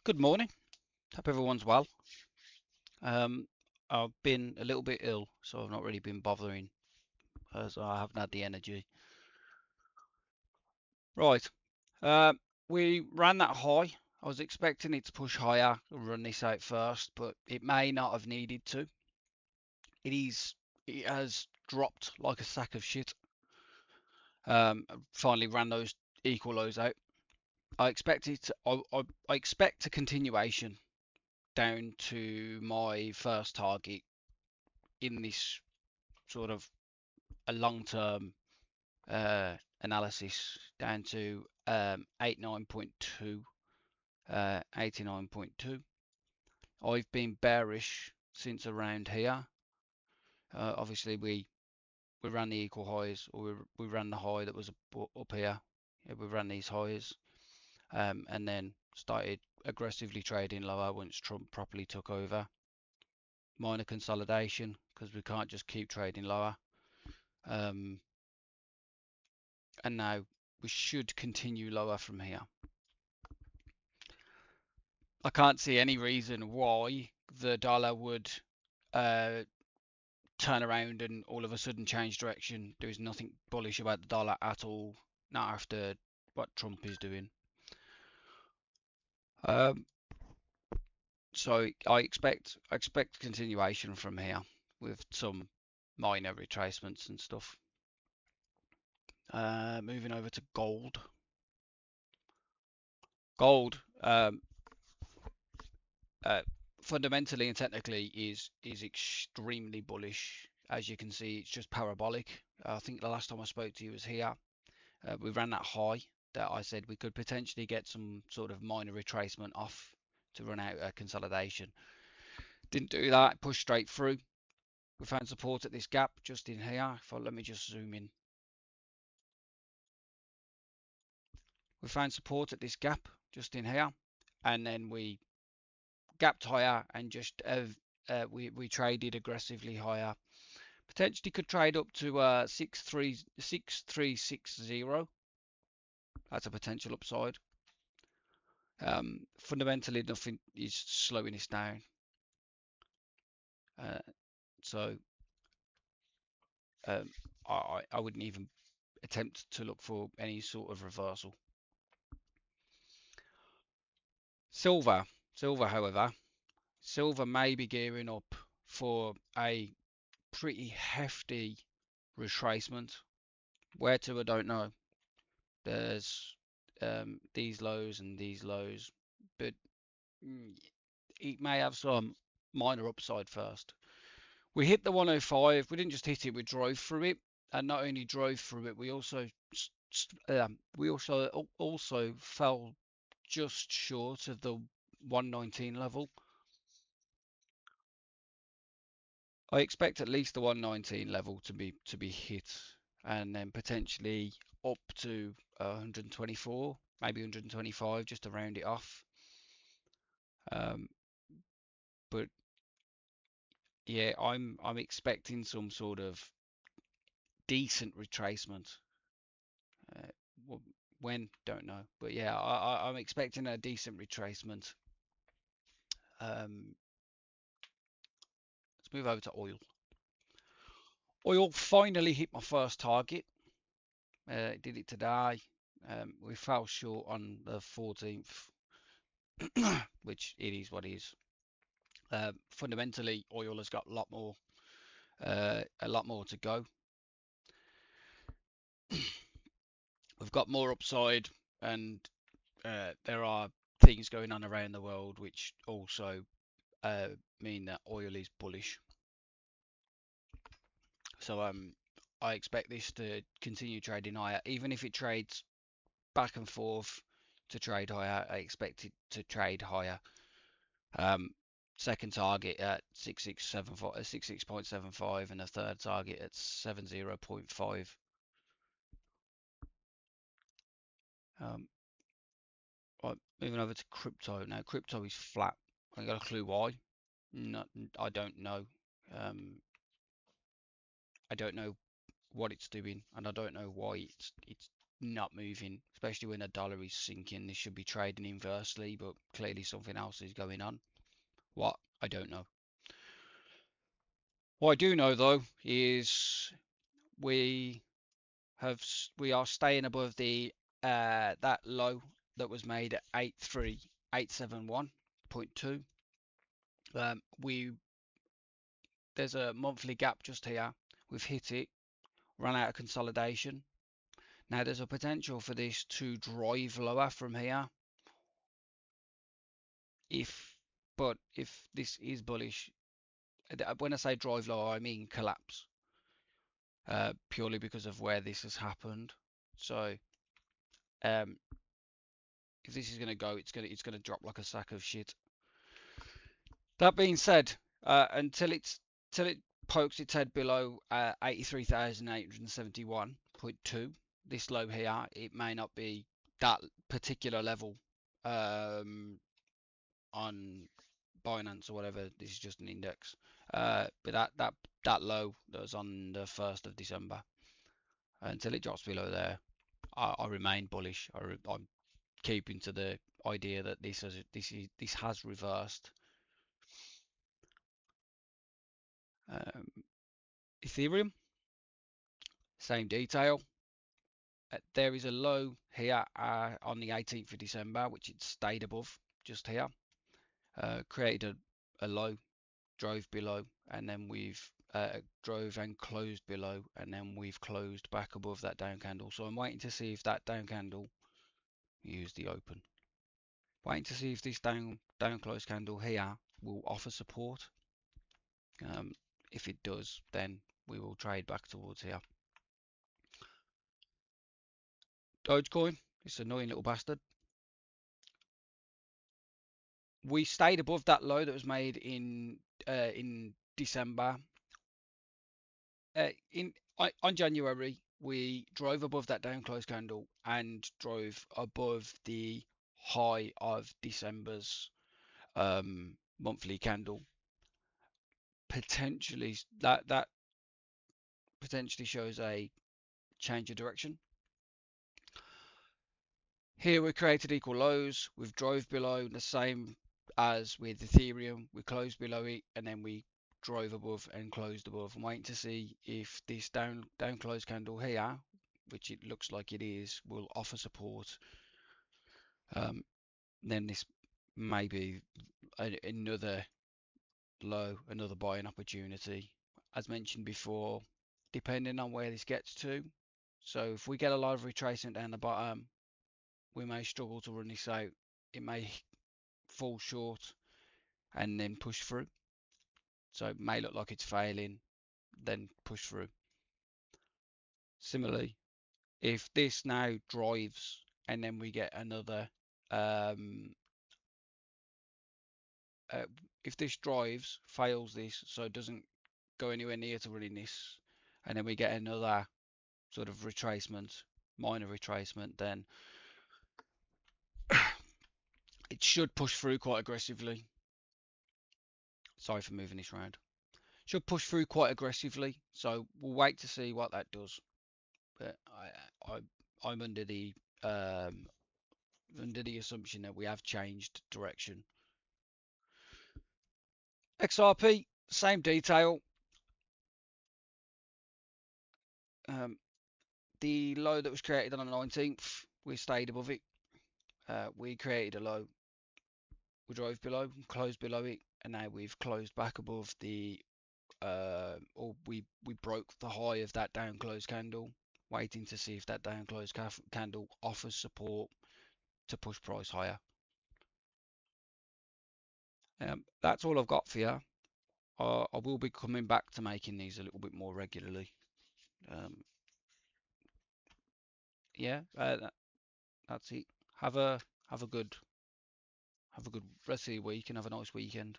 Good morning. Hope everyone's well. I've been a little bit ill, so I've not really been bothering as I haven't had the energy. Right. We ran that high. I was expecting it to push higher and run this out first, but it may not have needed to. It has dropped like a sack of shit. Finally ran those equal lows out. I expect a continuation down to my first target in this sort of a long-term analysis down to 89.2, 89.2. I've been bearish since around here. Obviously, we ran the equal highs, or we ran the high that was up here. Yeah, we ran these highs, and then started aggressively trading lower once Trump properly took over. Minor consolidation because we can't just keep trading lower. And now we should continue lower from here. I can't see any reason why the dollar would uh, turn around and all of a sudden change direction. There is nothing bullish about the dollar at all, not after what Trump is doing. Um, so I expect continuation from here with some minor retracements and stuff. Moving over to gold. Gold, uh, fundamentally and technically is extremely bullish. As you can see, it's just parabolic. I think the last time I spoke to you was here. We ran that high that I said we could potentially get some sort of minor retracement off to run out a consolidation. Didn't do that, pushed straight through. We found support at this gap just in here. Let me just zoom in. We found support at this gap just in here, and then we gapped higher and just we traded aggressively higher. Potentially could trade up to 6360. That's a potential upside. Fundamentally, nothing is slowing us down. Uh, so um, I wouldn't even attempt to look for any sort of reversal. Silver, however, silver may be gearing up for a pretty hefty retracement. Where to, I don't know. There's these lows and these lows, but it may have some minor upside first. We hit the 105. We didn't just hit it; we drove through it, and not only drove through it, we also fell just short of the 119 level. I expect at least the 119 level to be hit, and then potentially up to 124, maybe 125, just to round it off. But yeah, I'm expecting some sort of decent retracement. When, don't know, but yeah, I'm expecting a decent retracement. Let's move over to oil. Oil finally hit my first target. Did it today. We fell short on the 14th, which it is what it is. Fundamentally, oil has got a lot more to go. We've got more upside, and there are things going on around the world which also mean that oil is bullish. So I expect this to continue trading higher, even if it trades back and forth to trade higher. I expect it to trade higher. Second target at 66.75 and a third target at 70.5. Right, moving over to crypto now. Crypto is flat. I got a clue why. I don't know. I don't know what it's doing, and I don't know why it's not moving, especially when the dollar is sinking. This should be trading inversely, but clearly something else is going on. What? I don't know. What I do know though is we we are staying above the that low that was made at 83871.2. We There's a monthly gap just here. We've hit it, run out of consolidation. Now there's a potential for this to drive lower from here. But if this is bullish, when I say drive lower, I mean collapse, purely because of where this has happened. So if this is going to go, it's going to drop like a sack of shit. That being said, until it pokes its head below 83,871.2, this low here, it may not be that particular level on Binance or whatever. This is just an index. But that low that was on the 1st of December, until it drops below there, I remain bullish. I'm keeping to the idea that this has reversed. Ethereum, same detail. There is a low here on the 18th of December, which it stayed above just here. Created a low, drove below, and then we've drove and closed below, and then we've closed back above that down candle. So I'm waiting to see if that down candle, use the open, waiting to see if this down close candle here will offer support. If it does, then we will trade back towards here. Dogecoin, this annoying little bastard. We stayed above that low that was made in December. On January, we drove above that down close candle and drove above the high of December's monthly candle. Potentially, that potentially shows a change of direction. Here we created equal lows. We've drove below, the same as with Ethereum. We closed below it and then we drove above and closed above. I'm waiting to see if this down close candle here, which it looks like it is, will offer support. Then this may be another low, another buying opportunity. As mentioned before, depending on where this gets to. So if we get a lot of retracement down the bottom, we may struggle to run this out. It may fall short and then push through. So it may look like it's failing, then push through. Similarly, if this now drives and then we get another, if this drives, fails this, so it doesn't go anywhere near to running this, and then we get another sort of retracement, minor retracement, then it should push through quite aggressively. Sorry for moving this around. Should push through quite aggressively, so we'll wait to see what that does. But I'm under the assumption that we have changed direction. XRP, same detail. The low that was created on the 19th, we stayed above it. We created a low, we drove below, closed below it, and now we've closed back above the, or we broke the high of that down close candle, waiting to see if that down close candle offers support to push price higher. That's all I've got for you. I will be coming back to making these a little bit more regularly. Yeah, that's it. Have a good rest of your week and have a nice weekend.